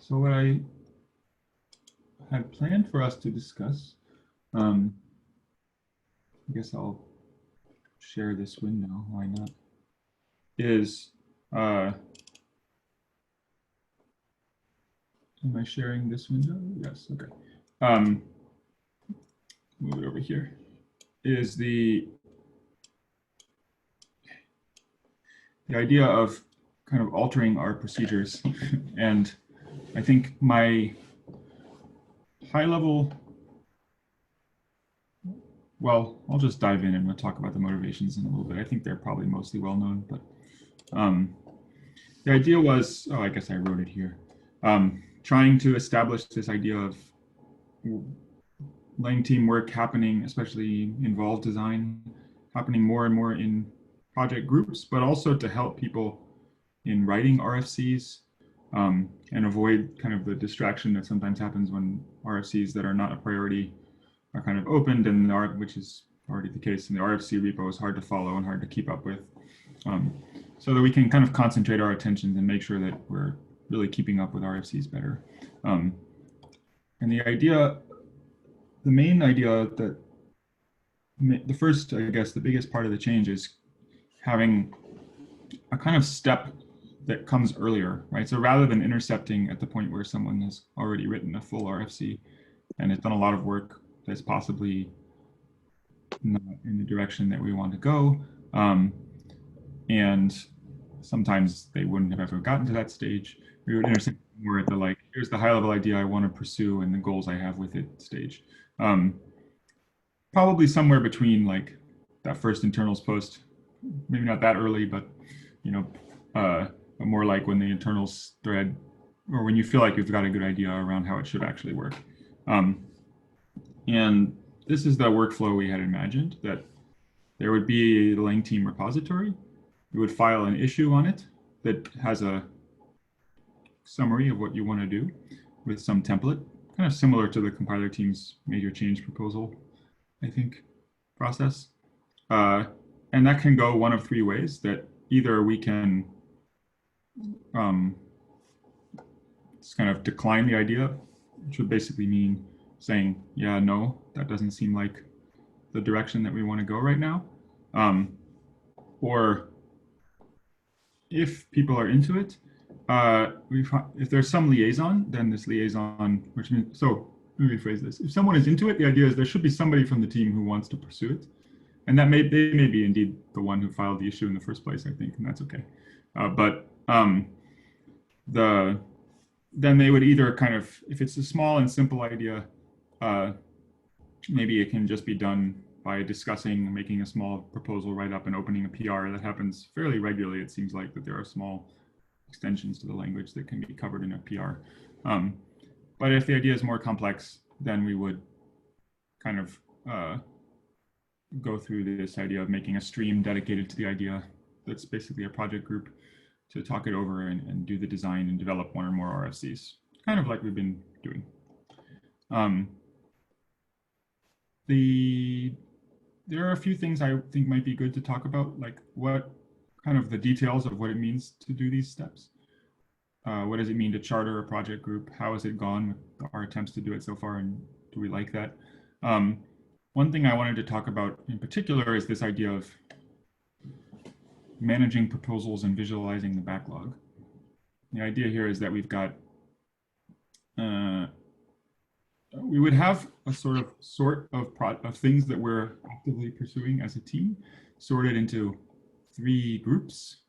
So what I had planned for us to discuss, I guess I'll share this window, why not, is, am I sharing this window? Yes, okay. Move it over here, is the idea of kind of altering our procedures. And I think my high level, well, I'll just dive in and we'll talk about the motivations in a little bit. I think they're probably mostly well known, but the idea was, I guess I wrote it here, trying to establish this idea of letting teamwork happening, especially involved design, happening more and more in project groups, but also to help people in writing RFCs and avoid kind of the distraction that sometimes happens when RFCs that are not a priority are kind of opened, and which is already the case, and the RFC repo is hard to follow and hard to keep up with, so that we can kind of concentrate our attention and make sure that we're really keeping up with RFCs better. And the idea, the main idea that the first, I guess, the biggest part of the change is having a kind of step that comes earlier, right? So rather than intercepting at the point where someone has already written a full RFC and has done a lot of work that's possibly not in the direction that we want to go, and sometimes they wouldn't have ever gotten to that stage, we would intercept more at the like, here's the high level idea I want to pursue and the goals I have with it stage. Probably somewhere between like that first internals post, maybe not that early, but you know, but more like when the internals thread, or when you feel like you've got a good idea around how it should actually work. And this is the workflow we had imagined, that there would be the Lang team repository. You would file an issue on it that has a summary of what you want to do with some template, kind of similar to the compiler team's major change proposal, I think, process. And that can go one of three ways. That either we can just kind of decline the idea, which would basically mean saying, yeah, no, that doesn't seem like the direction that we want to go right now. Or if people are into it, if there's some liaison, then this liaison, which means, so let me rephrase this. If someone is into it, the idea is there should be somebody from the team who wants to pursue it. And that they may be indeed the one who filed the issue in the first place, I think, and that's okay. Then they would either kind of, if it's a small and simple idea, maybe it can just be done by discussing, making a small proposal write-up and opening a PR. That happens fairly regularly. It seems like that there are small extensions to the language that can be covered in a PR. But if the idea is more complex, then we would kind of go through this idea of making a stream dedicated to the idea that's basically a project group to talk it over and do the design and develop one or more RFCs, kind of like we've been doing. There are a few things I think might be good to talk about, like what kind of the details of what it means to do these steps. What does it mean to charter a project group? How has it gone with our attempts to do it so far, and do we like that? One thing I wanted to talk about in particular is this idea of managing proposals and visualizing the backlog. The idea here is that we've got, we would have a sort of things that we're actively pursuing as a team, sorted into three groups: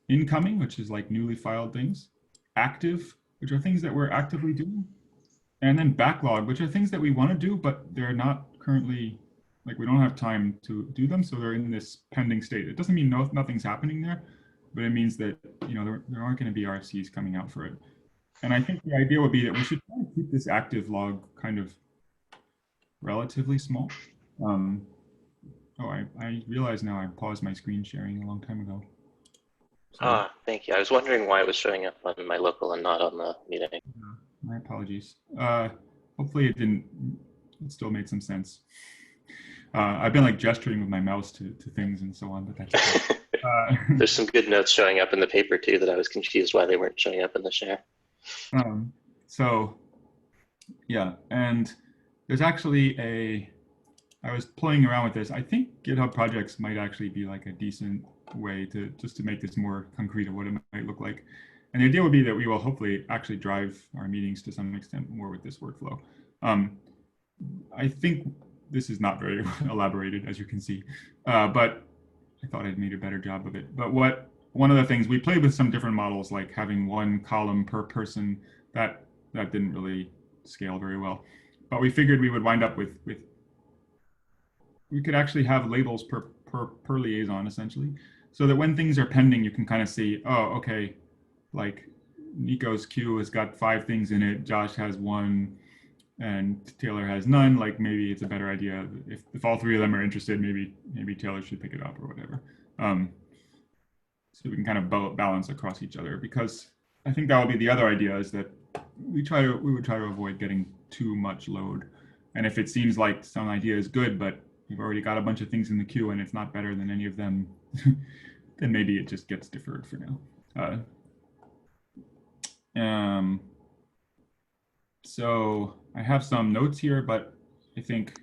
incoming, which is like newly filed things; active, which are things that we're actively doing; and then backlog, which are things that we want to do, but they're not currently, like we don't have time to do them, so they're in this pending state. It doesn't mean nothing's happening there, but it means that, you know, there aren't going to be RFCs coming out for it. And I think the idea would be that we should try to keep this active log kind of relatively small. I realize now I paused my screen sharing a long time ago. So, thank you. I was wondering why it was showing up on my local and not on the meeting. My apologies. Hopefully it still made some sense. I've been like gesturing with my mouse to things and so on, but that's okay. There's some good notes showing up in the paper too that I was confused why they weren't showing up in the share. So yeah, and there's actually I was playing around with this. I think GitHub projects might actually be like a decent way to just to make this more concrete of what it might look like. And the idea would be that we will hopefully actually drive our meetings to some extent more with this workflow. I think this is not very elaborated, as you can see, but I thought I'd made a better job of it. But one of the things we played with some different models, like having one column per person, that didn't really scale very well. But we figured we would wind up with we could actually have labels per liaison essentially, so that when things are pending, you can kind of see, oh, okay, like Nico's queue has got 5 things in it, Josh has 1, and Taylor has none. Like maybe it's a better idea if all 3 of them are interested, maybe Taylor should pick it up or whatever. So we can kind of balance across each other, because I think that would be the other idea, is that we would try to avoid getting too much load. And if it seems like some idea is good, but you've already got a bunch of things in the queue and it's not better than any of them, then maybe it just gets deferred for now. So I have some notes here, but I think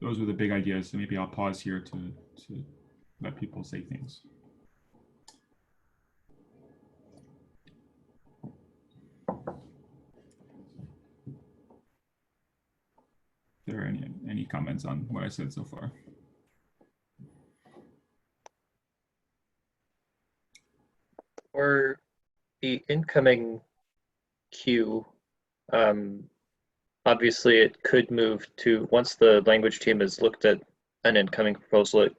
those were the big ideas. So maybe I'll pause here to let people say things. If there are any comments on what I said so far? For the incoming queue, obviously it could move to, once the language team has looked at an incoming proposal, it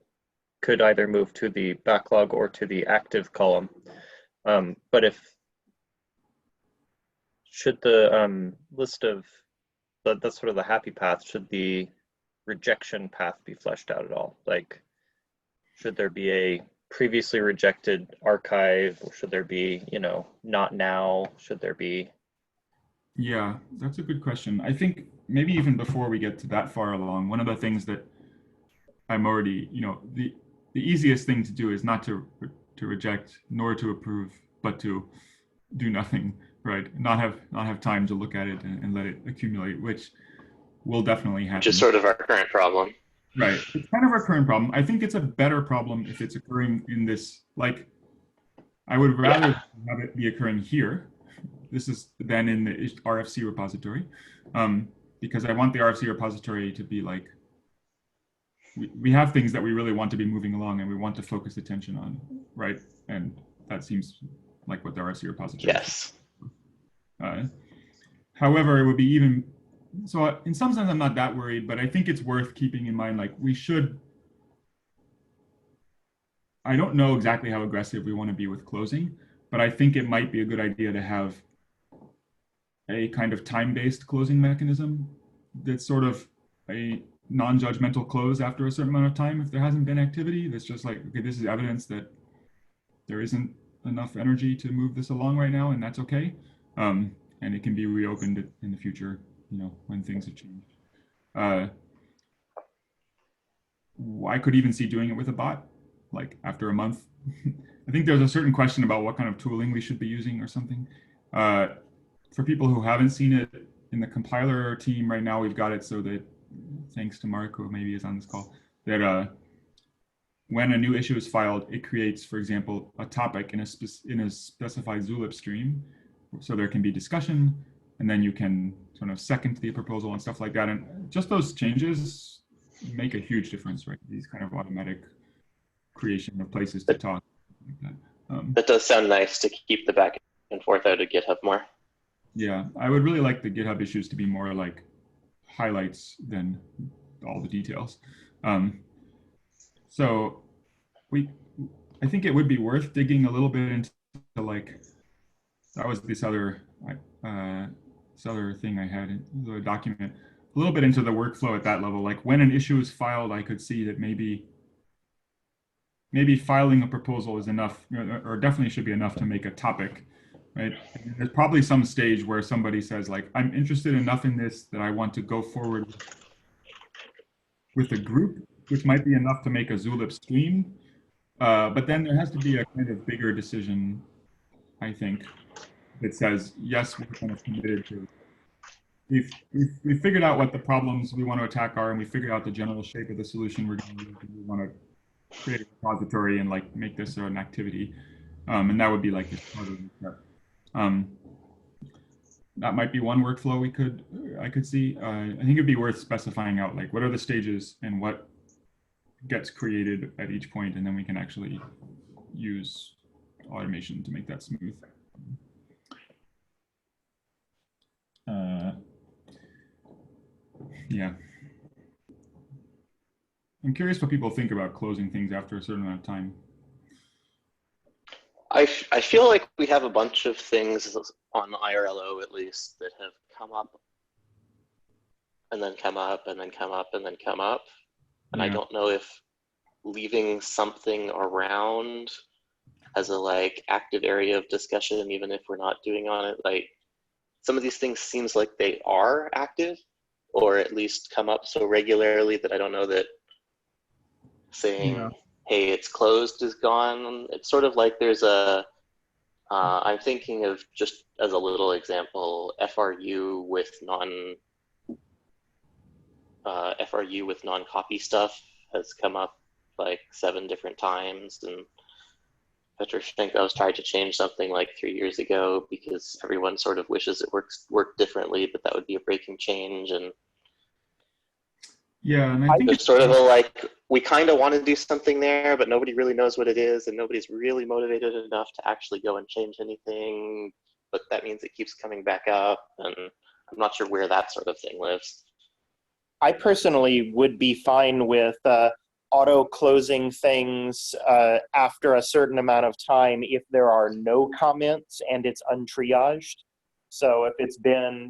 could either move to the backlog or to the active column. But should the list of, that's sort of the happy path, should the rejection path be fleshed out at all? Like, should there be a previously rejected archive, or should there be, not now? Should there be? Yeah, that's a good question. I think maybe even before we get to that far along, one of the things that I'm already, the easiest thing to do is not to reject nor to approve, but to do nothing, right? Not have time to look at it and let it accumulate, which will definitely happen. Which is sort of our current problem. Right. It's kind of our current problem. I think it's a better problem if it's occurring in this, like, I would rather have it be occurring here. This is than in the RFC repository, because I want the RFC repository to be like, we have things that we really want to be moving along and we want to focus attention on, right? And that seems like what the RFC repository is. However, it would be even, so in some sense I'm not that worried, but I think it's worth keeping in mind, like I don't know exactly how aggressive we want to be with closing, but I think it might be a good idea to have a kind of time-based closing mechanism that's sort of a non-judgmental close after a certain amount of time if there hasn't been activity. That's just like, okay, this is evidence that there isn't enough energy to move this along right now, and that's okay. And it can be reopened in the future, when things have changed. I could even see doing it with a bot, like after a month. I think there's a certain question about what kind of tooling we should be using or something. For people who haven't seen it, in the compiler team right now, we've got it so that, thanks to Mark, who maybe is on this call, that when a new issue is filed, it creates, for example, a topic in a specified Zulip stream, so there can be discussion, and then you can sort of second the proposal and stuff like that. And just those changes make a huge difference, right? These kind of automatic creation of places to talk. Like that. That does sound nice to keep the back and forth out of GitHub more. Yeah, I would really like the GitHub issues to be more like highlights than all the details. So I think it would be worth digging a little bit into, like, that was this other thing I had in the document, a little bit into the workflow at that level. Like when an issue is filed, I could see that maybe filing a proposal is enough, or definitely should be enough to make a topic, right? And there's probably some stage where somebody says, like, I'm interested enough in this that I want to go forward with a group, which might be enough to make a Zulip stream. But then there has to be a kind of bigger decision, I think, that says, yes, we're kind of committed to, we've figured out what the problems we want to attack are, and we figured out the general shape of the solution we're going to use, and we want to create a repository and like make this an activity. And that would be like this part of the step. That might be one workflow I could see. I think it'd be worth specifying out like what are the stages and what gets created at each point, and then we can actually use automation to make that smooth. Yeah. I'm curious what people think about closing things after a certain amount of time. I feel like we have a bunch of things on IRLO at least that have come up and then come up and then come up and then come up. And yeah. I don't know if leaving something around as a like active area of discussion, even if we're not doing on it, like some of these things seems like they are active or at least come up so regularly that I don't know that saying, hey, it's closed is gone. It's sort of like there's a, I'm thinking of just as a little example, FRU with non-copy stuff has come up like 7 different times, and Petroshenko's tried to change something like 3 years ago because everyone sort of wishes it worked differently, but that would be a breaking change. And yeah, and I think it's sort of a like, we kind of want to do something there, but nobody really knows what it is, and nobody's really motivated enough to actually go and change anything. But that means it keeps coming back up, and I'm not sure where that sort of thing lives. I personally would be fine with auto-closing things after a certain amount of time if there are no comments and it's untriaged. So if it's been,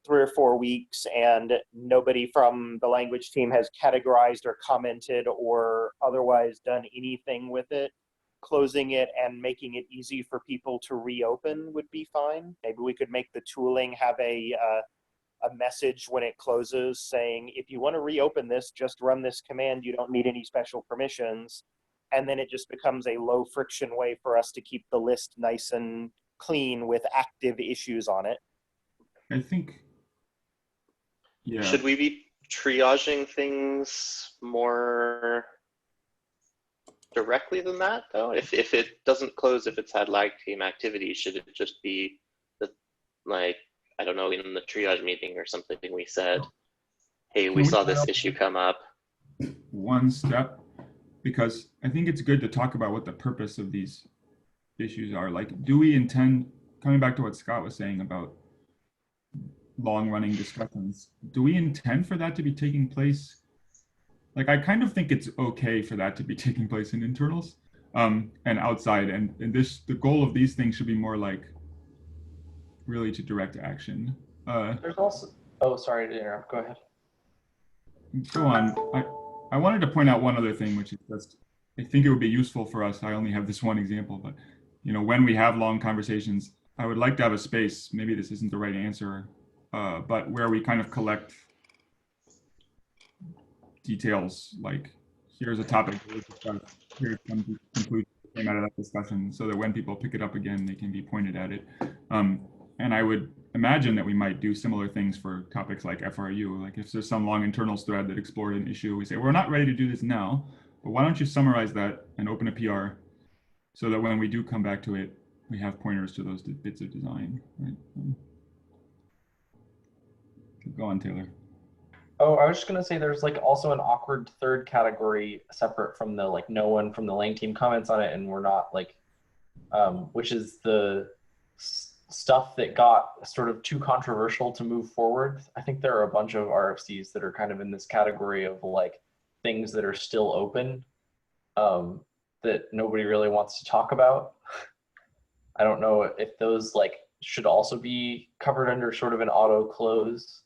3 or 4 weeks and nobody from the language team has categorized or commented or otherwise done anything with it, closing it and making it easy for people to reopen would be fine. Maybe we could make the tooling have a message when it closes saying, if you want to reopen this, just run this command. You don't need any special permissions. And then it just becomes a low friction way for us to keep the list nice and clean with active issues on it. I think, yeah. Should we be triaging things more directly than that, though? If it doesn't close, if it's had lag team activity, should it just be the, like, I don't know, in the triage meeting or something, we said, hey, we saw this issue come up. One step, because I think it's good to talk about what the purpose of these issues are. Like, do we intend, coming back to what Scott was saying about long-running discussions, do we intend for that to be taking place? Like, I kind of think it's okay for that to be taking place in internals and outside. And the goal of these things should be more like, really to direct action. There's also, oh, sorry to interrupt, go ahead. Go on. I wanted to point out one other thing, which is just, I think it would be useful for us. I only have this one example, but when we have long conversations, I would like to have a space, maybe this isn't the right answer, but where we kind of collect details, like here's a topic, here's some conclusions that came out of that discussion, so that when people pick it up again, they can be pointed at it. And I would imagine that we might do similar things for topics like FRU. Like if there's some long internals thread that explored an issue, we say, we're not ready to do this now, but why don't you summarize that and open a PR so that when we do come back to it, we have pointers to those bits of design, right? Go on, Taylor. Oh, I was just gonna say there's like also an awkward third category separate from the like no one from the Lang team comments on it and we're not like, which is the stuff that got sort of too controversial to move forward. I think there are a bunch of RFCs that are kind of in this category of like things that are still open that nobody really wants to talk about. I don't know if those like should also be covered under sort of an auto close.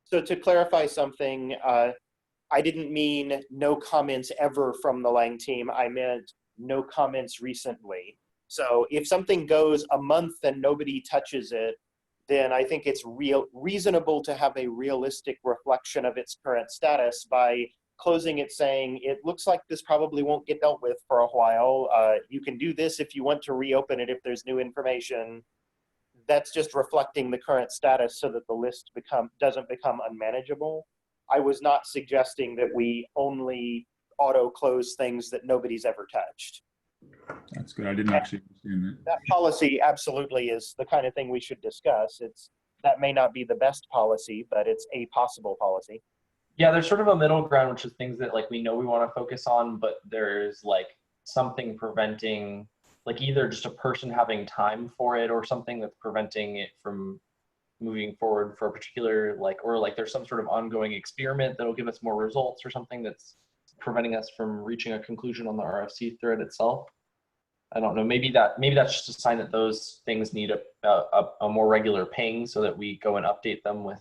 So to clarify something, I didn't mean no comments ever from the Lang team. I meant no comments recently. So if something goes a month and nobody touches it, then I think it's reasonable to have a realistic reflection of its current status by closing it saying, it looks like this probably won't get dealt with for a while. You can do this if you want to reopen it if there's new information. that's just reflecting the current status so that the list doesn't become unmanageable. I was not suggesting that we only auto close things that nobody's ever touched. That's good. I didn't actually understand that. That policy absolutely is the kind of thing we should discuss. That may not be the best policy, but it's a possible policy. Yeah, there's sort of a middle ground, which is things that like we know we want to focus on, but there's like something preventing, like either just a person having time for it or something that's preventing it from moving forward for a particular, like, or like there's some sort of ongoing experiment that'll give us more results or something that's preventing us from reaching a conclusion on the RFC thread itself. I don't know, maybe that's just a sign that those things need a more regular ping so that we go and update them with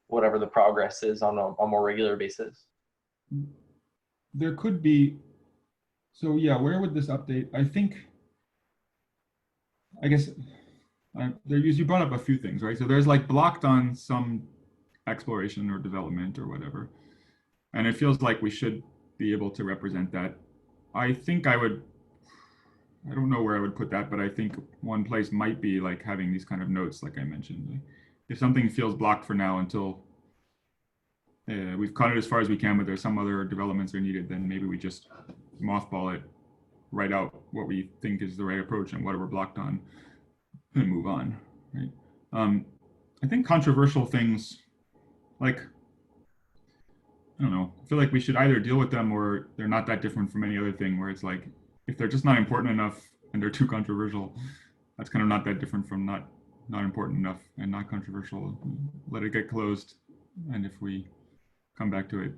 whatever the progress is on a more regular basis. There could be, so yeah, where would this update? I guess you brought up a few things, right? So there's like blocked on some exploration or development or whatever. And it feels like we should be able to represent that. I don't know where I would put that, but I think one place might be like having these kind of notes, like I mentioned. Like if something feels blocked for now until we've cut it as far as we can, but there's some other developments are needed, then maybe we just mothball it, write out what we think is the right approach and what we're blocked on, and move on, right? I think controversial things, like, I don't know, I feel like we should either deal with them or they're not that different from any other thing, where it's like, if they're just not important enough and they're too controversial, that's kind of not that different from not important enough and not controversial. Let it get closed. And if we come back to it,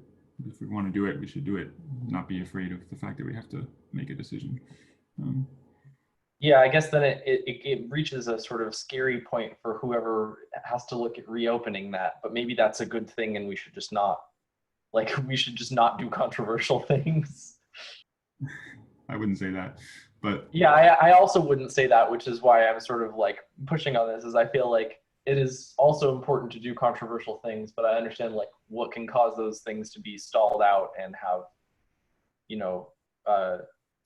if we want to do it, we should do it. Not be afraid of the fact that we have to make a decision. Yeah, I guess then it reaches a sort of scary point for whoever has to look at reopening that. But maybe that's a good thing, and we should just not do controversial things. I wouldn't say that, but yeah, I also wouldn't say that, which is why I'm sort of like pushing on this, is I feel like it is also important to do controversial things, but I understand like what can cause those things to be stalled out and have,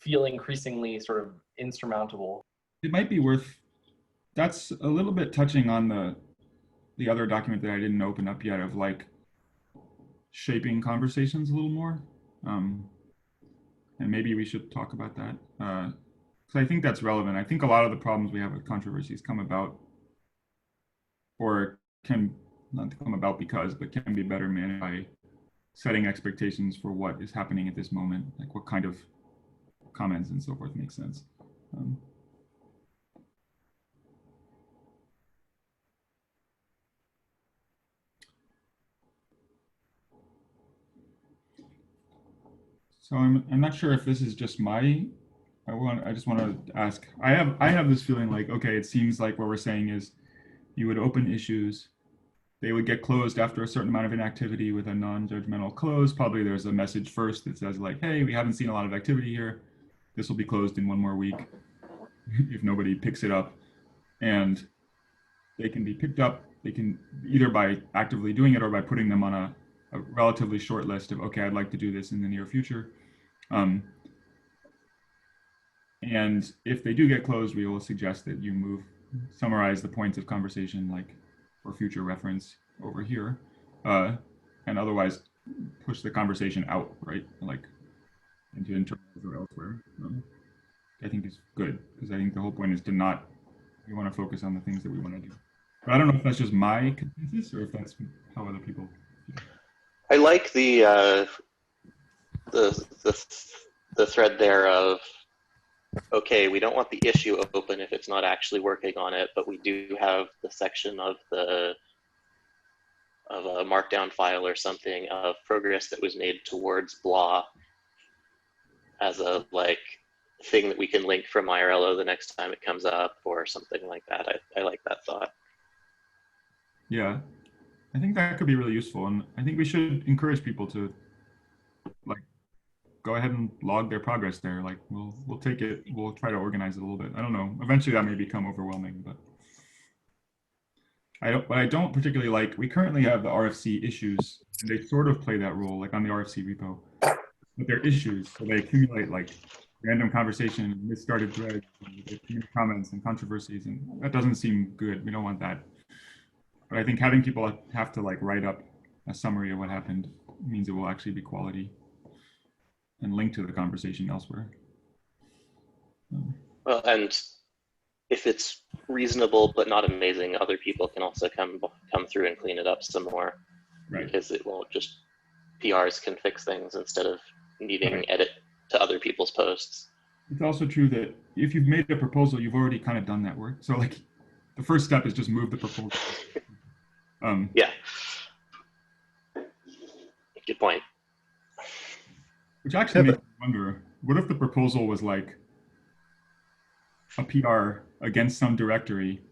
feel increasingly sort of insurmountable. It might be worth, that's a little bit touching on the other document that I didn't open up yet, of like shaping conversations a little more. And maybe we should talk about that. Because I think that's relevant. I think a lot of the problems we have with controversies come about, or can not come about because, but can be better managed by setting expectations for what is happening at this moment, like what kind of comments and so forth make sense. So I'm not sure if this is just I just want to ask, I have this feeling like, okay, it seems like what we're saying is you would open issues, they would get closed after a certain amount of inactivity with a non-judgmental close. Probably there's a message first that says like, hey, we haven't seen a lot of activity here. This will be closed in one more week if nobody picks it up. And they can be picked up, they can either by actively doing it or by putting them on a relatively short list of, okay, I'd like to do this in the near future. And if they do get closed, we will suggest that you summarize the points of conversation, like for future reference over here, and otherwise push the conversation out, right? Like into internals or elsewhere. I think is good, because I think the whole point is we want to focus on the things that we want to do. But I don't know if that's just my consensus or if that's how other people feel. I like the thread there of, okay, we don't want the issue open if it's not actually working on it, but we do have the section of a markdown file or something of progress that was made towards blah as a like thing that we can link from IRLO the next time it comes up or something like that. I like that thought. Yeah, I think that could be really useful, and I think we should encourage people to like go ahead and log their progress there. Like we'll take it, we'll try to organize it a little bit. I don't know, eventually that may become overwhelming, but I don't particularly like, we currently have the RFC issues, and they sort of play that role, like on the RFC repo, but they're issues, so they accumulate like random conversation, misstarted threads, and comments and controversies, and that doesn't seem good. We don't want that. But I think having people have to like write up a summary of what happened means it will actually be quality and link to the conversation elsewhere. Well, and if it's reasonable but not amazing, other people can also come through and clean it up some more. Right. Because it won't just, PRs can fix things instead of needing Right. edit to other people's posts. It's also true that if you've made a proposal, you've already kind of done that work. So like the first step is just move the proposal. Yeah. Good point. Which actually makes me wonder, what if the proposal was like a PR against some directory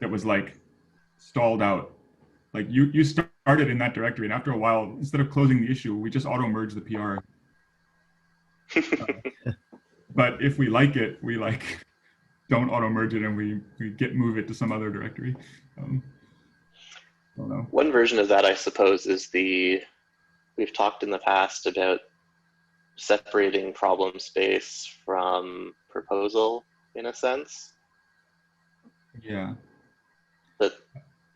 that was like stalled out? Like you started in that directory, and after a while, instead of closing the issue, we just auto-merge the PR. But if we like it, we like don't auto-merge it, and we move it to some other directory. I don't know. One version of that, I suppose, is we've talked in the past about separating problem space from proposal, in a sense. Yeah. But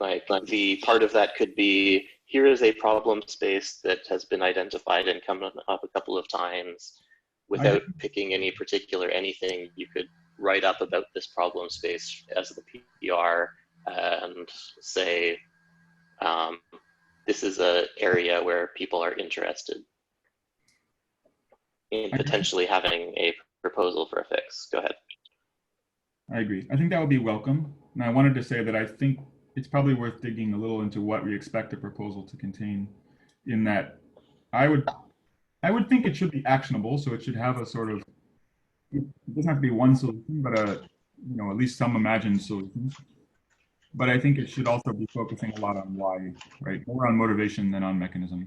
like the part of that could be, here is a problem space that has been identified and come up a couple of times. Without picking any particular anything, you could write up about this problem space as the PR and say, this is an area where people are interested in potentially having a proposal for a fix. Go ahead. I agree. I think that would be welcome. And I wanted to say that I think it's probably worth digging a little into what we expect a proposal to contain, in that I would think it should be actionable. So it should have a sort of, it doesn't have to be one solution, but at least some imagined solutions. But I think it should also be focusing a lot on why, right? More on motivation than on mechanism.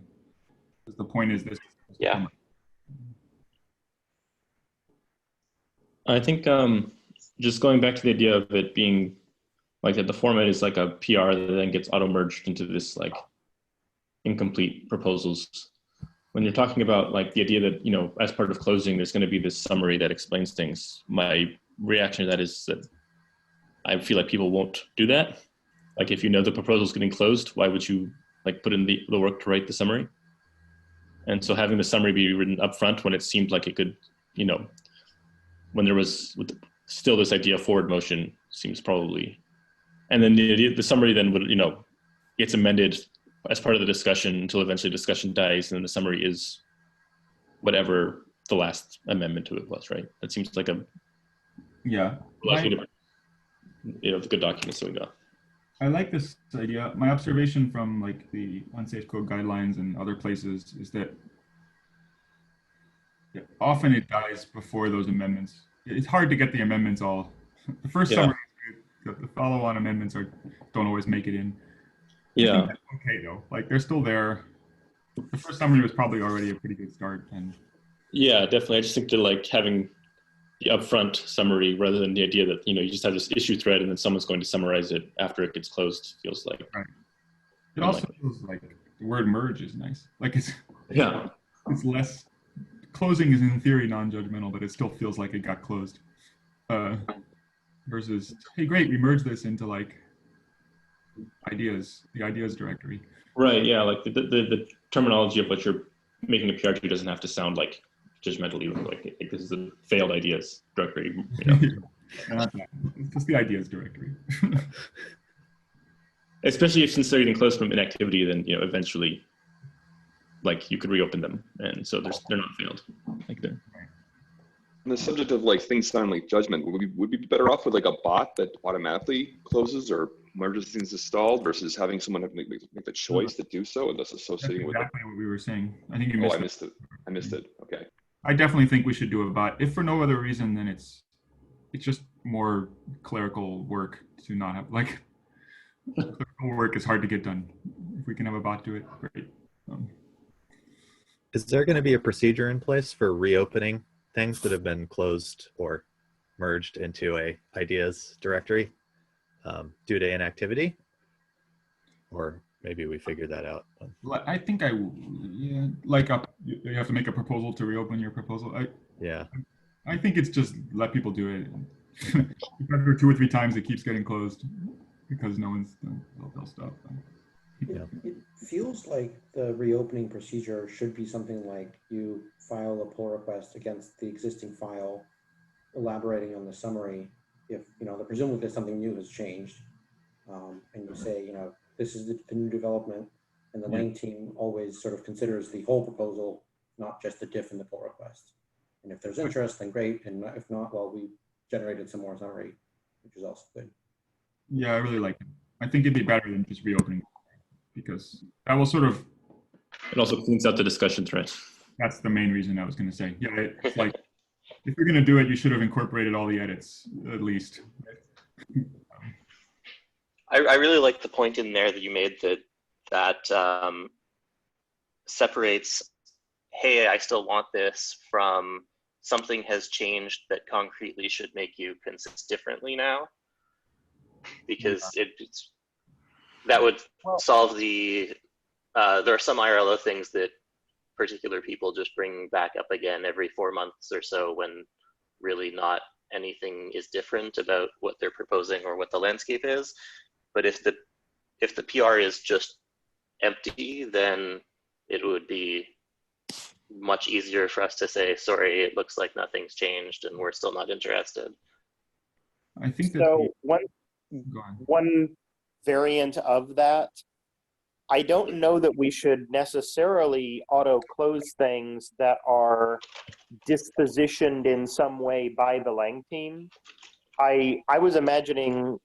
Because the point is this. Yeah. I think just going back to the idea of it being like that, the format is like a PR that then gets auto-merged into this like incomplete proposals. When you're talking about like the idea that, as part of closing, there's going to be this summary that explains things, my reaction to that is that I feel like people won't do that. Like if the proposal is getting closed, why would you like put in the work to write the summary? And so having the summary be written up front when it seemed like it could, when there was still this idea of forward motion seems probably, and then the summary then would, gets amended as part of the discussion until eventually discussion dies, and then the summary is whatever the last amendment to it was, right? That seems like a the good documents that we got. I like this idea. My observation from like the unsafe code guidelines and other places is that often it dies before those amendments. It's hard to get the amendments all. The first summary, the follow-on amendments don't always make it in. Yeah. I think that's okay though. Like they're still there. The first summary was probably already a pretty good start. And yeah, definitely. I just think that like having the upfront summary rather than the idea that you just have this issue thread and then someone's going to summarize it after it gets closed feels like. Right. It also feels like the word merge is nice. Like it's less. Closing is in theory non-judgmental, but it still feels like it got closed. Versus, hey, great, we merged this into like the ideas directory. Right. Yeah. Like the terminology of what you're making a PR to doesn't have to sound like judgmental either. Like this is a failed ideas directory. Not that. It's just the ideas directory. Especially since they're getting close from inactivity, then eventually, like you could reopen them, and so they're not failed. Like they're. On the subject of like things sound like judgment, would we be better off with like a bot that automatically closes or merges things installed versus having someone have make the choice to do so and thus associating with it? Exactly what we were saying. I think you missed it. I missed it. Okay. I definitely think we should do a bot. If for no other reason, then it's just more clerical work to not have like clerical work is hard to get done. If we can have a bot do it, great. Is there going to be a procedure in place for reopening things that have been closed or merged into a ideas directory due to inactivity? Or maybe we figured that out. I think you have to make a proposal to reopen your proposal. I think it's just let people do it. If after 2 or 3 times it keeps getting closed because no one's they'll stop. It feels like the reopening procedure should be something like you file a pull request against the existing file, elaborating on the summary. If presumably there's something new has changed, and you say, this is the new development, and the Lang team always sort of considers the whole proposal, not just the diff in the pull request. And if there's interest, then great, and if not, well, we generated some more summary, which is also good. Yeah, I really like it. I think it'd be better than just reopening, because that will sort of. It also cleans out the discussion thread. That's the main reason I was going to say. Yeah, it's like if you're going to do it, you should have incorporated all the edits at least. I really like the point in there that you made that separates, hey, I still want this, from something has changed that concretely should make you consist differently now, because that would solve the. There are some IRLO things that particular people just bring back up again every 4 months or so, when really not anything is different about what they're proposing or what the landscape is. But if the PR is just empty, then it would be much easier for us to say, sorry, it looks like nothing's changed and we're still not interested. I think that So one variant of that, I don't know that we should necessarily auto-close things that are dispositioned in some way by the Lang team. I was imagining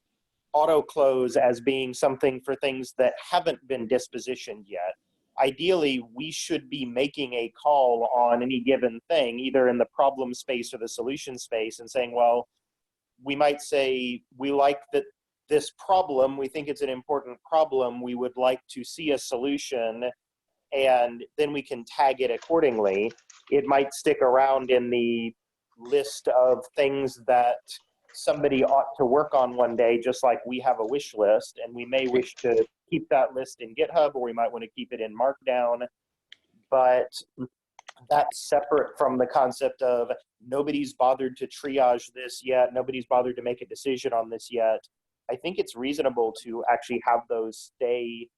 auto-close as being something for things that haven't been dispositioned yet. Ideally, we should be making a call on any given thing, either in the problem space or the solution space, and saying, well, we might say, we like that this problem, we think it's an important problem, we would like to see a solution, and then we can tag it accordingly. It might stick around in the list of things that somebody ought to work on one day, just like we have a wish list, and we may wish to keep that list in GitHub, or we might want to keep it in Markdown. But that's separate from the concept of nobody's bothered to triage this yet, nobody's bothered to make a decision on this yet. I think it's reasonable to actually have those stay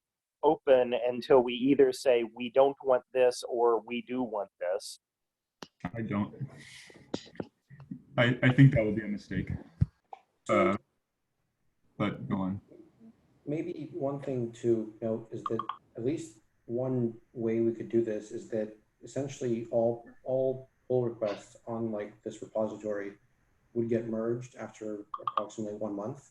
open until we either say we don't want this or we do want this. I don't. I think that would be a mistake. But go on. Maybe one thing to note is that at least one way we could do this is that essentially all pull requests on like this repository would get merged after approximately 1 month.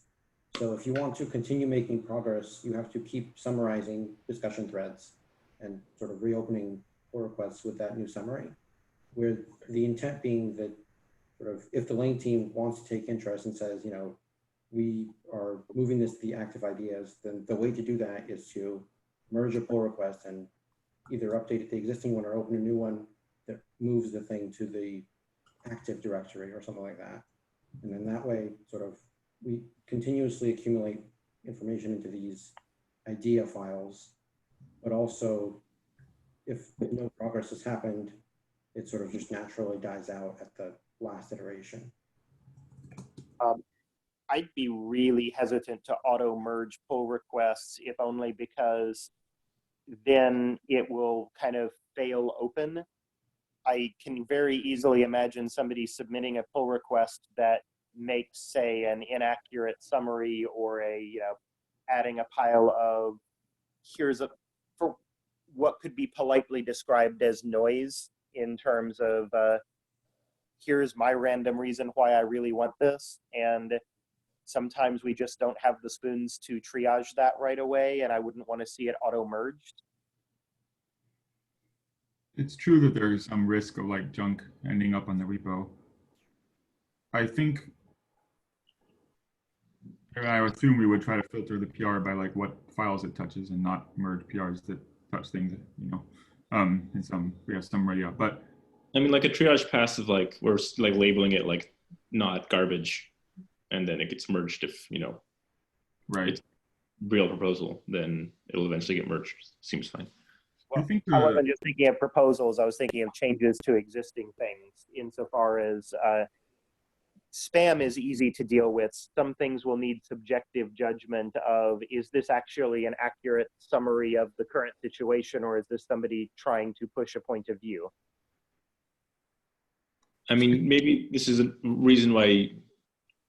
So if you want to continue making progress, you have to keep summarizing discussion threads and sort of reopening pull requests with that new summary, where the intent being that sort of if the Lang team wants to take interest and says, we are moving this to the active ideas, then the way to do that is to merge a pull request and either update the existing one or open a new one that moves the thing to the active directory or something like that. And then that way, sort of, we continuously accumulate information into these idea files, but also if no progress has happened, it sort of just naturally dies out at the last iteration. I'd be really hesitant to auto-merge pull requests, if only because then it will kind of fail open. I can very easily imagine somebody submitting a pull request that makes, say, an inaccurate summary or adding a pile of for what could be politely described as noise in terms of here's my random reason why I really want this. And sometimes we just don't have the spoons to triage that right away, and I wouldn't want to see it auto-merged. It's true that there is some risk of like junk ending up on the repo. I think, I would assume we would try to filter the PR by like what files it touches and not merge PRs that touch things, and we have some ready up. But I mean, like a triage pass of like, we're like labeling it like not garbage, and then it gets merged if, right. It's real proposal, then it'll eventually get merged. Seems fine. I think I wasn't just thinking of proposals. I was thinking of changes to existing things insofar as spam is easy to deal with. Some things will need subjective judgment of, is this actually an accurate summary of the current situation, or is this somebody trying to push a point of view? I mean, maybe this is a reason why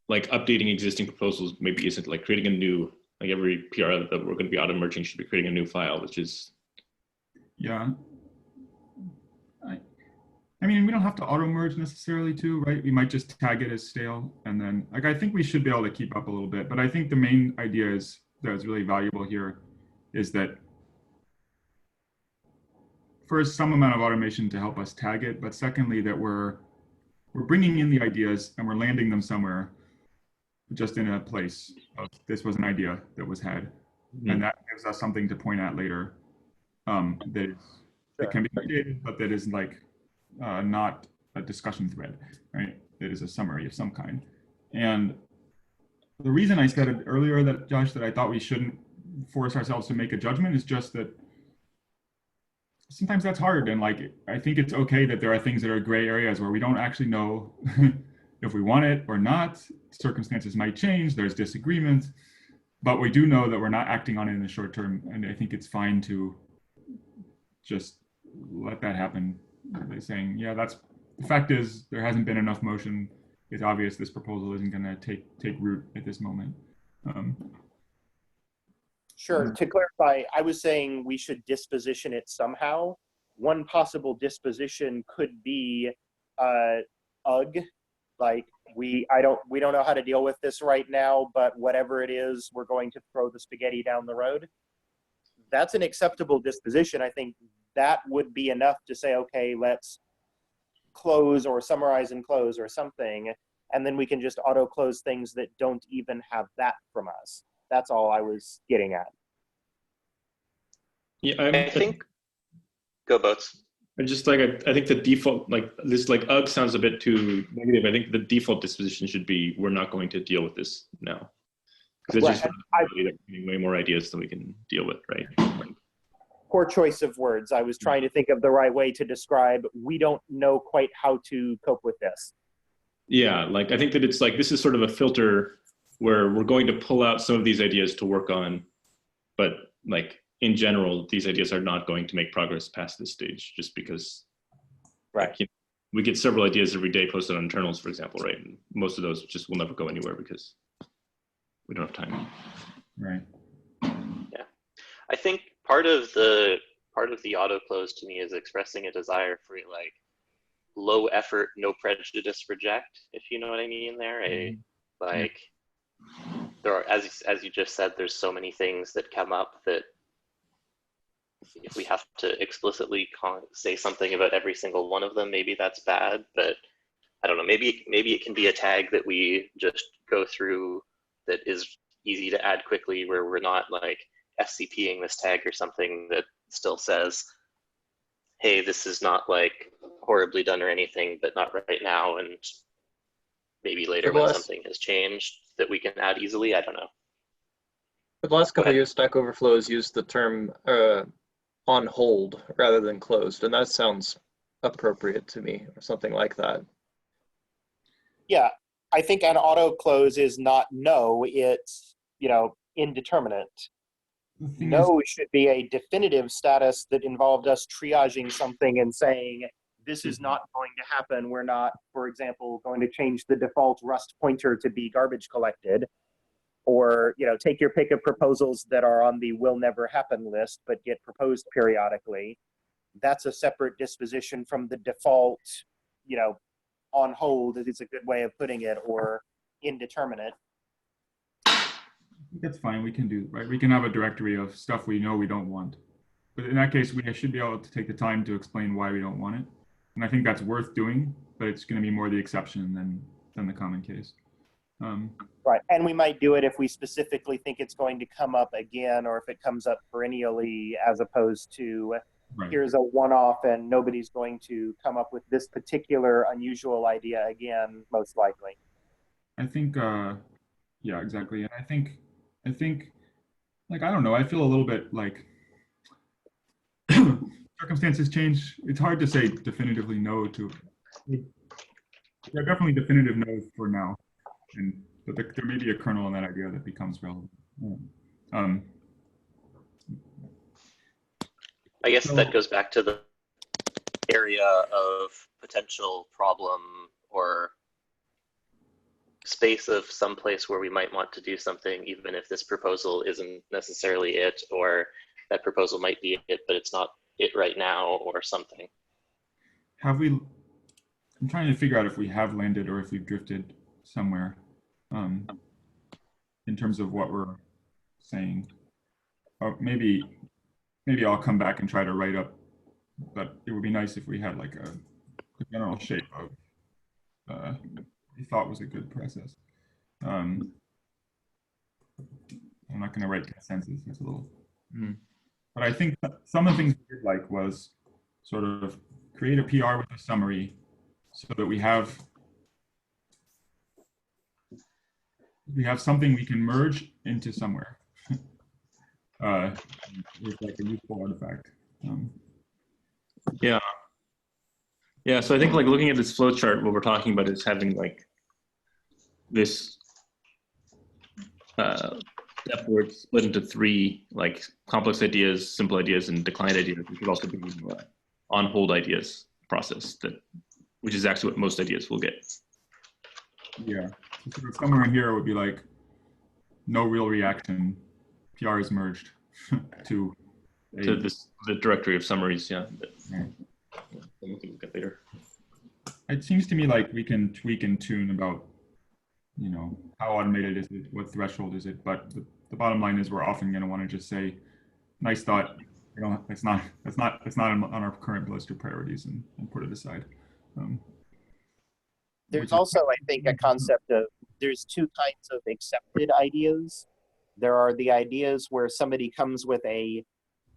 like updating existing proposals maybe isn't like creating a new, like every PR that we're going to be auto merging should be creating a new file, which is. Yeah. I mean, we don't have to auto merge necessarily too, right? We might just tag it as stale. And then like, I think we should be able to keep up a little bit, but I think the main idea is that is really valuable here is that first some amount of automation to help us tag it, but secondly, that we're bringing in the ideas and we're landing them somewhere just in a place of this was an idea that was had. Mm-hmm. And that gives us something to point at later that can be created, but that is like not a discussion thread, right? It is a summary of some kind. And the reason I said it earlier that, Josh, that I thought we shouldn't force ourselves to make a judgment is just that sometimes that's hard. And like, I think it's okay that there are things that are gray areas where we don't actually know if we want it or not. Circumstances might change, there's disagreement, but we do know that we're not acting on it in the short term. And I think it's fine to just let that happen by saying, yeah, that's the fact is there hasn't been enough motion. It's obvious this proposal isn't going to take root at this moment. Sure. To clarify, I was saying we should disposition it somehow. One possible disposition could be UG, like we don't know how to deal with this right now, but whatever it is, we're going to throw the spaghetti down the road. That's an acceptable disposition. I think that would be enough to say, okay, let's close or summarize and close or something, and then we can just auto close things that don't even have that from us. That's all I was getting at. Yeah, I think go boats. Just like I think the default, like this, like UG sounds a bit too negative. I think the default disposition should be we're not going to deal with this now, because it's just way more ideas than we can deal with, right? Poor choice of words. I was trying to think of the right way to describe we don't know quite how to cope with this. Yeah, like I think that it's like this is sort of a filter where we're going to pull out some of these ideas to work on, but like in general, these ideas are not going to make progress past this stage just because right. Like, you know, we get several ideas every day posted on internals, for example, right? And most of those just will never go anywhere because we don't have time. Right. Yeah. I think part of the auto close to me is expressing a desire for like low effort, no prejudice reject, if you know what I mean there. Like there are, as you just said, there's so many things that come up that if we have to explicitly say something about every single one of them, maybe that's bad, but I don't know, maybe it can be a tag that we just go through that is easy to add quickly, where we're not like FCPing this tag or something that still says, hey, this is not like horribly done or anything, but not right now, and maybe later when something has changed that we can add easily. I don't know. For the last couple of years, Stack Overflow has used the term on hold rather than closed, and that sounds appropriate to me, or something like that. Yeah, I think an auto close is not no, it's, you know, indeterminate. No should be a definitive status that involved us triaging something and saying, this is not going to happen. We're not, for example, going to change the default Rust pointer to be garbage collected. Or, you know, take your pick of proposals that are on the will never happen list, but get proposed periodically. That's a separate disposition from the default, you know, on hold is a good way of putting it, or indeterminate. I think that's fine. We can do, right? We can have a directory of stuff we know we don't want. But in that case, we should be able to take the time to explain why we don't want it. And I think that's worth doing, but it's going to be more the exception than the common case. Right, and we might do it if we specifically think it's going to come up again, or if it comes up perennially, as opposed to here's a one-off and nobody's going to come up with this particular unusual idea again, most likely. I think, yeah, exactly. And I think, like, I don't know, I feel a little bit like, circumstances change, it's hard to say definitively no to. There are definitely definitive no's for now, but there may be a kernel in that idea that becomes relevant. I guess So- that goes back to the area of potential problem or space of some place where we might want to do something, even if this proposal isn't necessarily it, or that proposal might be it, but it's not it right now, or something. Have we? I'm trying to figure out if we have landed or if we've drifted somewhere, in terms of what we're saying. Maybe I'll come back and try to write up. But it would be nice if we had like a general shape of we thought was a good process. I'm not going to write consensus. That's a little. But I think some of the things we did like was sort of create a PR with a summary, so that we have something we can merge into somewhere. With like a useful artifact. Yeah. Yeah, so I think like looking at this flow chart, what we're talking about is having like this step where it's split into three, like complex ideas, simple ideas, and declined ideas. We could also be on hold ideas process, which is actually what most ideas will get. Yeah, so sort of somewhere in here it would be like no real reaction, PR is merged to the directory of summaries, yeah. Right. We can look at later. It seems to me like we can tweak and tune about, how automated is it, what threshold is it, but the bottom line is we're often going to want to just say, nice thought, it's not on our current list of priorities, and put it aside. There's also, I think, a concept of there's two kinds of accepted ideas. There are the ideas where somebody comes with a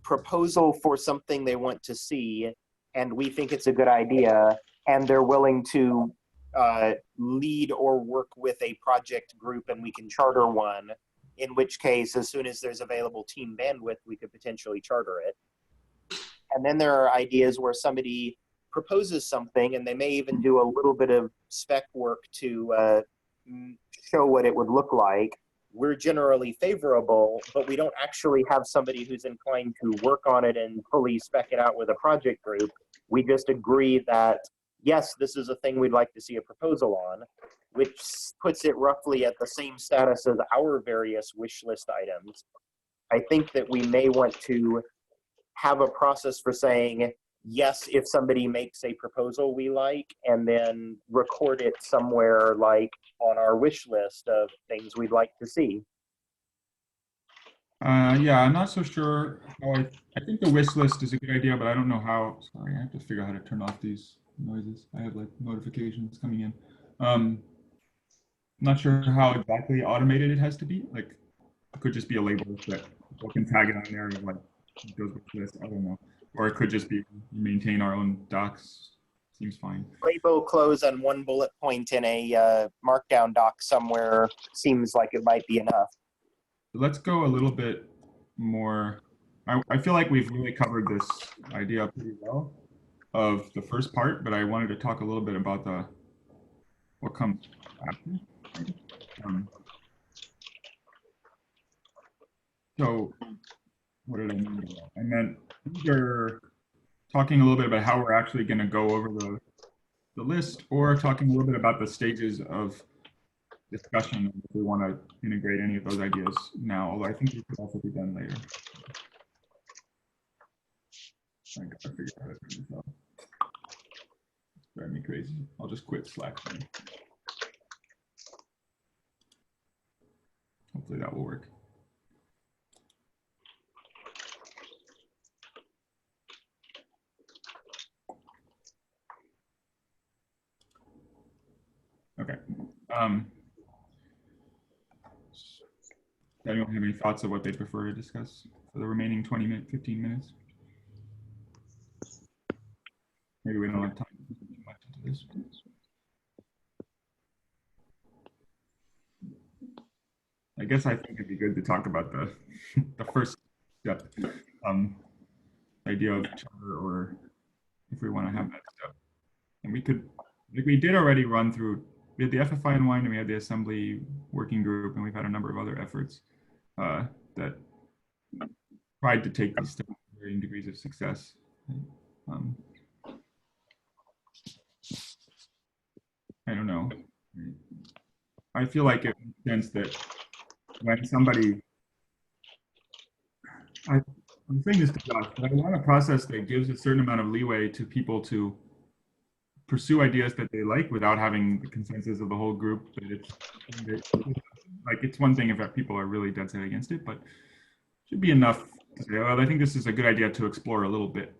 proposal for something they want to see, and we think it's a good idea, and they're willing to lead or work with a project group, and we can charter one, in which case, as soon as there's available team bandwidth, we could potentially charter it. And then there are ideas where somebody proposes something, and they may even do a little bit of spec work to show what it would look like. We're generally favorable, but we don't actually have somebody who's inclined to work on it and fully spec it out with a project group. We just agree that, yes, this is a thing we'd like to see a proposal on, which puts it roughly at the same status as our various wish list items. I think that we may want to have a process for saying, yes, if somebody makes a proposal we like, and then record it somewhere like on our wish list of things we'd like to see. Yeah, I'm not so sure how I think the wish list is a good idea, but I don't know how. Sorry, I have to figure out how to turn off these noises. I have like notifications coming in. I'm not sure how exactly automated it has to be. Like, it could just be a label that people can tag it on there and like it goes with this. I don't know. Or it could just be maintain our own docs. Seems fine. Label close on one bullet point in a markdown doc somewhere seems like it might be enough. Let's go a little bit more. I feel like we've really covered this idea pretty well of the first part, but I wanted to talk a little bit about what comes after. So what did I mean by that? I meant either talking a little bit about how we're actually going to go over the list, or talking a little bit about the stages of discussion if we want to integrate any of those ideas now, although I think it could also be done later. I gotta figure out how to turn this off. It's driving me crazy. I'll just quit Slack. Hopefully that will work. Okay. Anyone have any thoughts of what they prefer to discuss for the remaining 15 minutes? Maybe we don't have time to put too much into this. I guess I think it'd be good to talk about the first step. idea of charter or if we want to have that stuff. And we could, like we did already run through, we had the FFI in Wine and we had the assembly working group, and we've had a number of other efforts that tried to take these steps to varying degrees of success. Um, I don't know. I feel like it makes sense that when somebody, I'm saying this to Josh, but I want a process that gives a certain amount of leeway to people to pursue ideas that they like without having the consensus of the whole group. That it's like, it's one thing if people are really dead set against it, but it should be enough to say, well, I think this is a good idea to explore a little bit,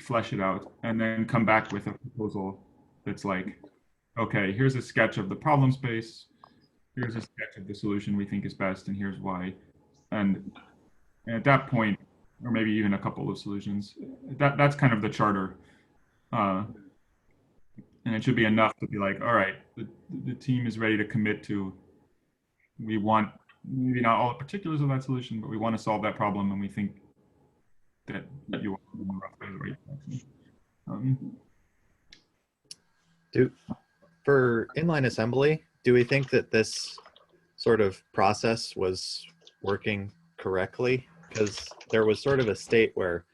flesh it out, and then come back with a proposal that's like, okay, here's a sketch of the problem space, here's a sketch of the solution we think is best, and here's why. And at that point, or maybe even a couple of solutions, that's kind of the charter. And it should be enough to be like, all right, the team is ready to commit to, we want maybe not all the particulars of that solution, but we want to solve that problem, and we think that you are in the right direction. For inline assembly, do we think that this sort of process was working correctly? Because there was sort of a state where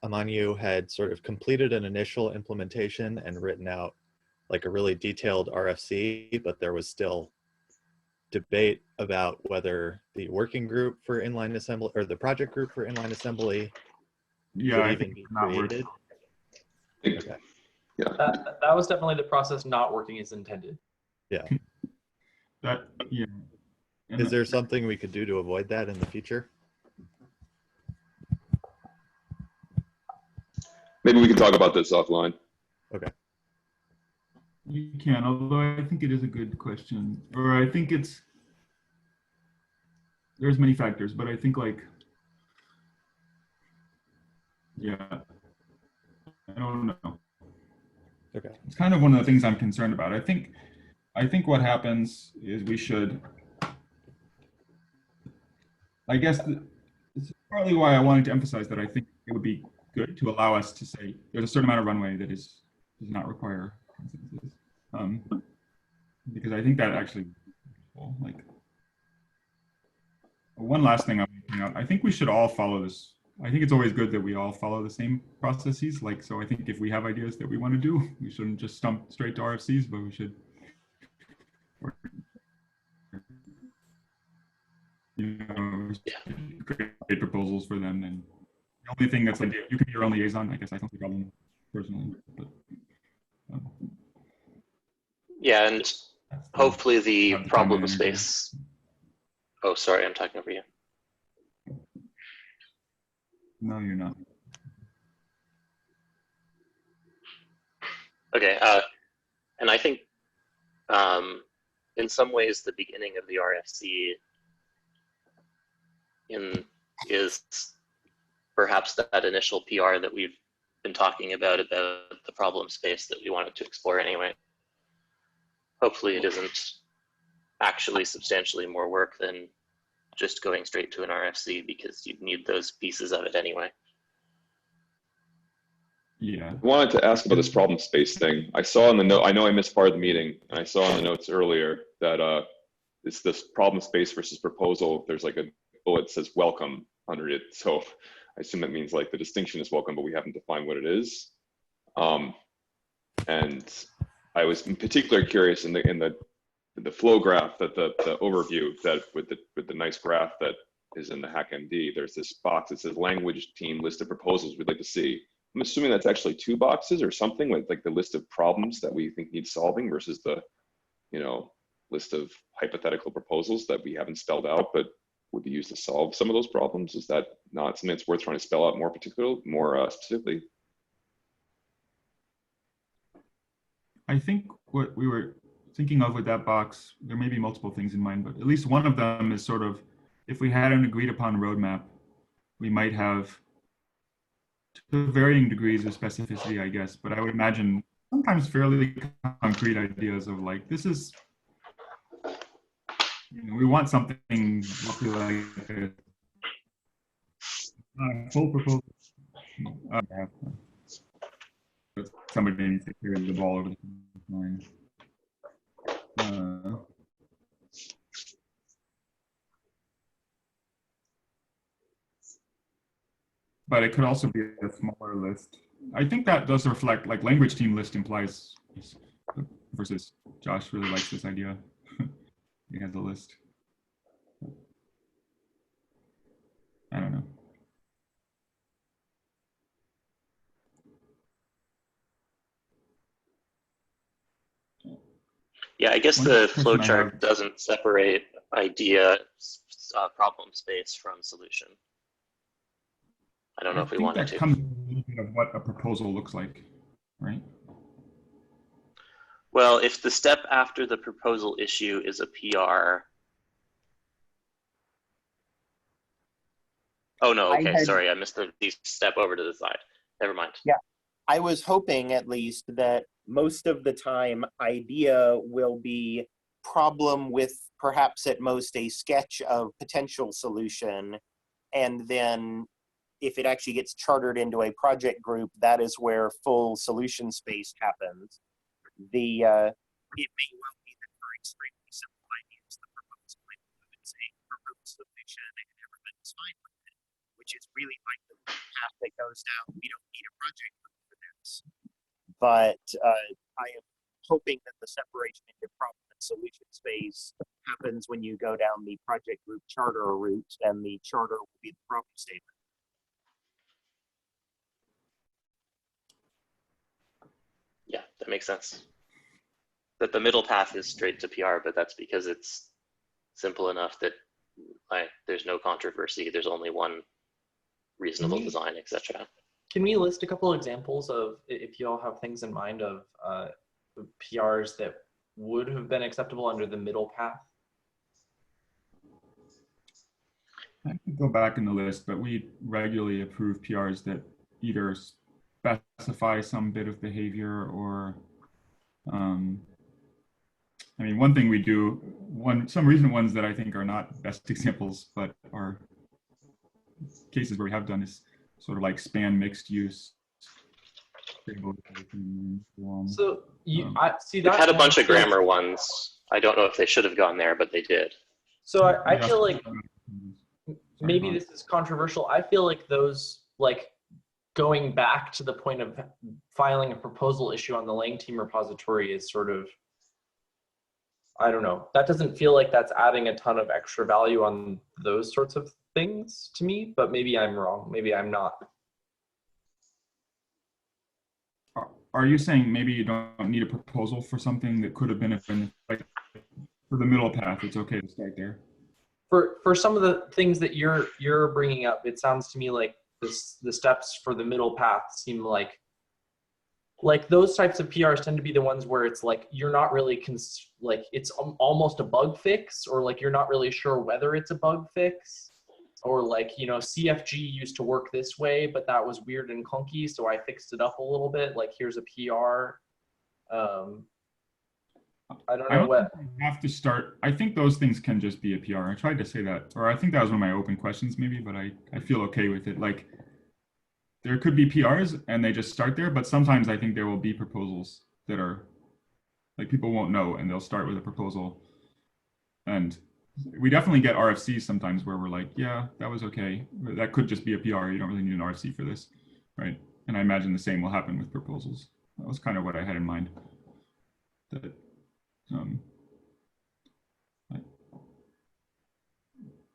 Amanyu had sort of completed an initial implementation and written out like a really detailed RFC, but there was still debate about whether the working group for inline assembly or the project group for inline assembly could even be created. Okay. Yeah. That was definitely the process not working as intended. Yeah. Yeah. Is there something we could do to avoid that in the future? Maybe we can talk about this offline. Okay. You can, although I think it is a good question, or I think there's many factors, but I think like, yeah, I don't know. Okay. It's kind of one of the things I'm concerned about. I think what happens is we should, I guess this is partly why I wanted to emphasize that I think it would be good to allow us to say there's a certain amount of runway that does not require consensus. Because I think that actually, like, one last thing I'm pointing out, I think we should all follow this. I think it's always good that we all follow the same processes. Like, so I think if we have ideas that we want to do, we shouldn't just stump straight to RFCs, but we should, create proposals for them. And the only thing that's like, you can be your own liaison, I guess I don't see a problem personally, but. Yeah, and hopefully the problem space. Oh, sorry, I'm talking over you. No, you're not. Okay, and I think in some ways the beginning of the RFC is perhaps that initial PR that we've been talking about the problem space that we wanted to explore anyway. Hopefully it isn't actually substantially more work than just going straight to an RFC, because you'd need those pieces of it anyway. Yeah. I wanted to ask about this problem space thing. I saw in the note, I know I missed part of the meeting, and I saw in the notes earlier that it's this problem space versus proposal. There's like a bullet that says welcome under it. So I assume that means like the distinction is welcome, but we haven't defined what it is. And I was in particular curious in the flow graph, that the overview, that with the nice graph that is in the HackMD, there's this box that says language team list of proposals we'd like to see. I'm assuming that's actually 2 boxes or something, with like the list of problems that we think need solving versus the, list of hypothetical proposals that we haven't spelled out but would be used to solve some of those problems. Is that not something that's worth trying to spell out more specifically? I think what we were thinking of with that box, there may be multiple things in mind, but at least one of them is sort of, if we had an agreed upon roadmap, we might have, to varying degrees of specificity, I guess, but I would imagine sometimes fairly concrete ideas of like, this is, we want something roughly like a full proposal, Yeah. But somebody needs to carry the ball over the line. But it could also be a smaller list. I think that does reflect, like, language team list implies, versus Josh really likes this idea. He has a list. I don't know. Yeah, I guess One the question I flowchart have- doesn't separate idea problem space from solution. I don't know if we wanted to. I think that comes with a little bit of what a proposal looks like, right? Well, if the step after the proposal issue is a PR. Oh no, okay, sorry, I missed the step over to the side. Never mind. Yeah, I was hoping at least that most of the time idea will be problem with perhaps at most a sketch of potential solution, and then if it actually gets chartered into a project group, that is where full solution space happens. It may well be that for extremely simple ideas, the proposal might include, say, proposed solution and everybody's fine with it, which is really like the path that goes down. We don't need a project group for this. But I am hoping that the separation into problem and solution space happens when you go down the project group charter route, and the charter will be the problem statement. Yeah, that makes sense. That the middle path is straight to PR, but that's because it's simple enough that there's no controversy. There's only one reasonable design, etc. Can we list a couple examples of, if you all have things in mind, of PRs that would have been acceptable under the middle path? I could go back in the list, but we regularly approve PRs that either specify some bit of behavior or, I mean, one thing we do, some recent ones that I think are not best examples, but are cases where we have done is sort of like span mixed use. So I see We've that had a bunch of grammar ones. I don't know if they should have gone there, but they did. So I feel like Sorry, maybe this is controversial. I feel like those, like, going back to the point of filing a proposal issue on the Lang team repository is sort of, I don't know. That doesn't feel like that's adding a ton of extra value on those sorts of things to me, but maybe I'm wrong. Maybe I'm not. Are you saying maybe you don't need a proposal for something that could have been like for the middle path? It's okay to start there. For some of the things that you're bringing up, it sounds to me like the steps for the middle path seem like those types of PRs tend to be the ones where it's like you're not really like it's almost a bug fix, or like you're not really sure whether it's a bug fix, or like, you know, CFG used to work this way, but that was weird and clunky, so I fixed it up a little bit. Like, here's a PR. I don't know what. You have to start. I think those things can just be a PR. I tried to say that, or I think that was one of my open questions maybe, but I feel okay with it. Like, there could be PRs and they just start there, but sometimes I think there will be proposals that are like people won't know and they'll start with a proposal. And we definitely get RFCs sometimes where we're like, yeah, that was okay. That could just be a PR. You don't really need an RFC for this, right? And I imagine the same will happen with proposals. That was kind of what I had in mind. That,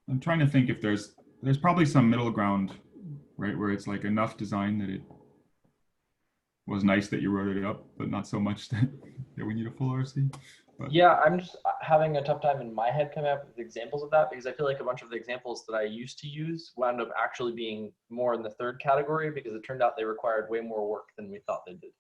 I'm trying to think if there's probably some middle ground, right, where it's like enough design that it was nice that you wrote it up, but not so much that we need a full RFC. But yeah, I'm just having a tough time in my head coming up with examples of that, because I feel like a bunch of the examples that I used to use wound up actually being more in the third category, because it turned out they required way more work than we thought they did.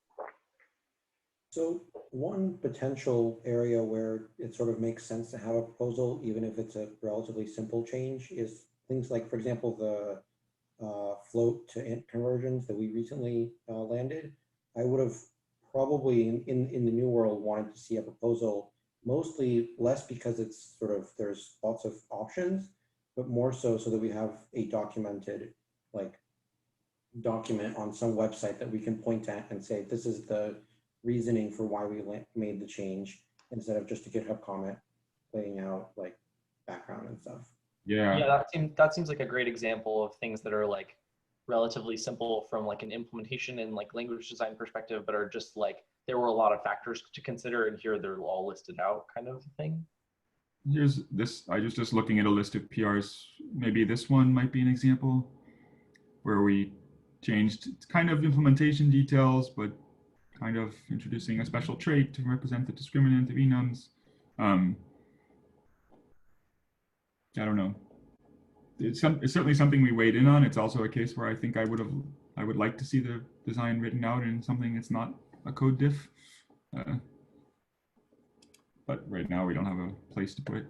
So one potential area where it sort of makes sense to have a proposal, even if it's a relatively simple change, is things like, for example, the float to int conversions that we recently landed. I would have probably in the new world wanted to see a proposal, mostly less because it's sort of, there's lots of options, but more so that we have a documented, like, document on some website that we can point at and say, this is the reasoning for why we made the change, instead of just a GitHub comment laying out like background and stuff. Yeah. Yeah, that seems like a great example of things that are like relatively simple from like an implementation and like language design perspective, but are just like, there were a lot of factors to consider and here they're all listed out kind of thing. Here's this, I was just looking at a list of PRs. Maybe this one might be an example where we changed kind of implementation details, but kind of introducing a special trait to represent the discriminant of enums. I don't know. It's certainly something we weighed in on. It's also a case where I think I would like to see the design written out in something that's not a code diff. But right now we don't have a place to put it.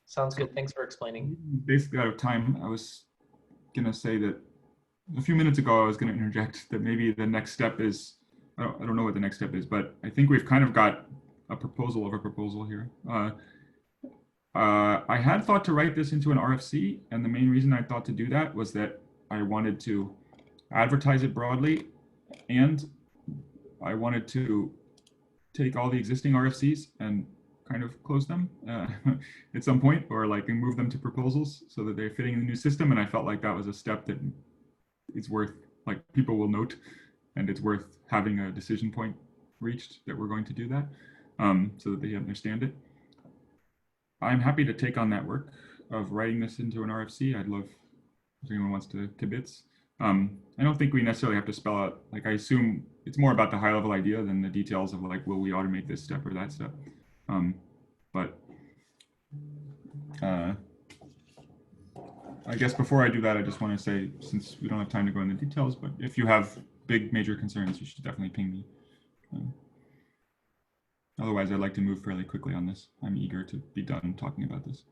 Sounds good. Thanks for explaining. Basically out of time. I was gonna say that a few minutes ago I was gonna interject that maybe the next step is, I don't know what the next step is, but I think we've kind of got a proposal of a proposal here. I had thought to write this into an RFC, and the main reason I thought to do that was that I wanted to advertise it broadly, and I wanted to take all the existing RFCs and kind of close them at some point, or like move them to proposals so that they're fitting in the new system. And I felt like that was a step that is worth, like, people will note, and it's worth having a decision point reached that we're going to do that, so that they understand it. I'm happy to take on that work of writing this into an RFC. I'd love if anyone wants to kibitz. I don't think we necessarily have to spell out, like, I assume it's more about the high level idea than the details of like, will we automate this step or that step? But I guess before I do that, I just want to say, since we don't have time to go into details, but if you have big major concerns, you should definitely ping me. Otherwise, I'd like to move fairly quickly on this. I'm eager to be done talking about this.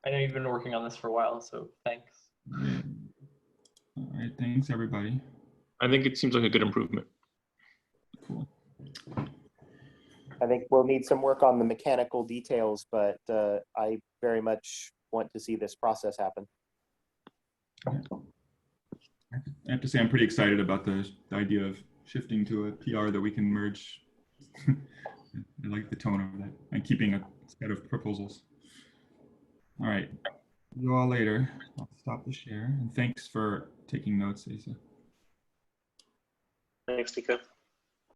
I know you've been working on this for a while, so thanks. Yeah. All right, thanks everybody. I think it seems like a good improvement. Cool. I think we'll need some work on the mechanical details, but I very much want to see this process happen. I have to say I'm pretty excited about the idea of shifting to a PR that we can merge. I like the tone of that, and keeping a set of proposals. All right, see you all later. I'll stop the share, and thanks for taking notes, Asa. Thanks, Nico.